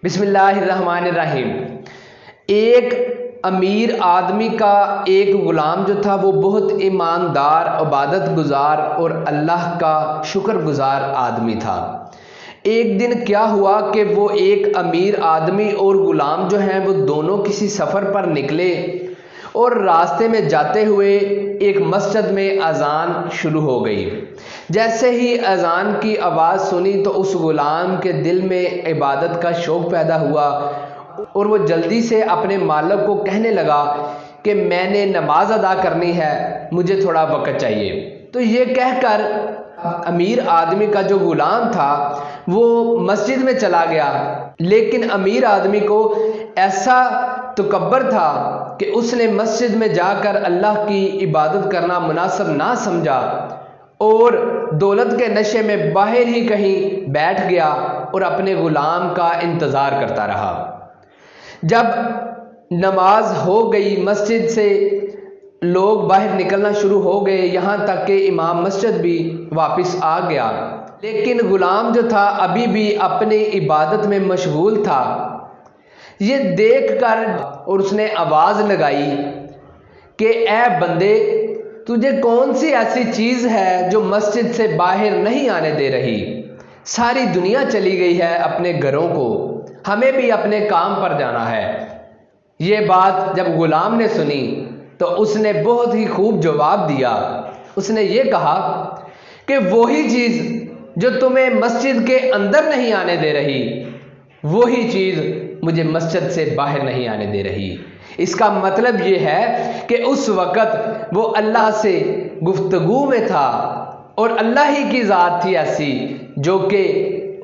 बिस्मिल्लाहिर्रहमानिर्रहीम। एक अमीर आदमी का एक ग़ुलाम जो था वो बहुत ईमानदार, इबादत गुज़ार और अल्लाह का शुक्रगुज़ार आदमी था। एक दिन क्या हुआ कि वो एक अमीर आदमी और ग़ुलाम जो हैं वो दोनों किसी सफ़र पर निकले और रास्ते में जाते हुए एक मस्जिद में अज़ान शुरू हो गई। जैसे ही अज़ान की आवाज़ सुनी तो उस ग़ुलाम के दिल में इबादत का शौक़ पैदा हुआ और वो जल्दी से अपने मालिक को कहने लगा कि मैंने नमाज अदा करनी है, मुझे थोड़ा वक़्त चाहिए। तो ये कहकर अमीर आदमी का जो ग़ुलाम था वो मस्जिद में चला गया, लेकिन अमीर आदमी को ऐसा तकब्बर था कि उसने मस्जिद में जाकर अल्लाह की इबादत करना मुनासिब ना समझा और दौलत के नशे में बाहर ही कहीं बैठ गया और अपने ग़ुलाम का इंतज़ार करता रहा। जब नमाज हो गई, मस्जिद से लोग बाहर निकलना शुरू हो गए, यहाँ तक कि इमाम मस्जिद भी वापस आ गया, लेकिन ग़ुलाम जो था अभी भी अपनी इबादत में मशगूल था। ये देखकर और उसने आवाज़ लगाई कि ए बंदे, तुझे कौन सी ऐसी चीज़ है जो मस्जिद से बाहर नहीं आने दे रही? सारी दुनिया चली गई है अपने घरों को, हमें भी अपने काम पर जाना है। ये बात जब ग़ुलाम ने सुनी तो उसने बहुत ही खूब जवाब दिया। उसने ये कहा कि वही चीज़ जो तुम्हें मस्जिद के अंदर नहीं आने दे रही, वही चीज़ मुझे मस्जिद से बाहर नहीं आने दे रही। इसका मतलब ये है कि उस वक़्त वो अल्लाह से गुफ्तगू में था और अल्लाह ही की ज़ात थी ऐसी जो कि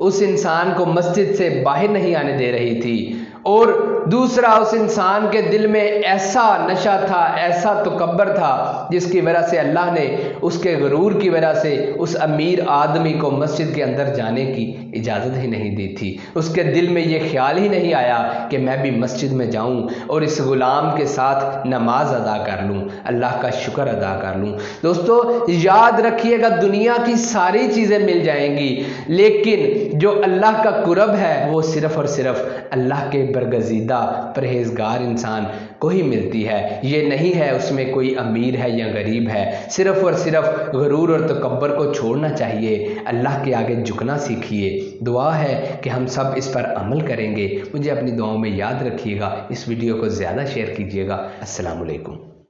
उस इंसान को मस्जिद से बाहर नहीं आने दे रही थी। और दूसरा, उस इंसान के दिल में ऐसा नशा था, ऐसा तकब्बर था, जिसकी वजह से अल्लाह ने उसके गुरूर की वजह से उस अमीर आदमी को मस्जिद के अंदर जाने की इजाज़त ही नहीं दी थी। उसके दिल में ये ख्याल ही नहीं आया कि मैं भी मस्जिद में जाऊं और इस ग़ुलाम के साथ नमाज अदा कर लूं, अल्लाह का शुक्र अदा कर लूं। दोस्तों याद रखिएगा, दुनिया की सारी चीज़ें मिल जाएंगी, लेकिन जो अल्लाह का कुर्ब है वो सिर्फ़ और सिर्फ अल्लाह के बरगज़ीदा परहेज़गार इंसान को ही मिलती है। ये नहीं है उसमें कोई अमीर है या गरीब है। सिर्फ़ और सिर्फ गुरूर और तकब्बर को छोड़ना चाहिए, अल्लाह के आगे झुकना सीखिए। दुआ है कि हम सब इस पर अमल करेंगे। मुझे अपनी दुआओं में याद रखिएगा। इस वीडियो को ज़्यादा शेयर कीजिएगा। अस्सलामु अलैकुम।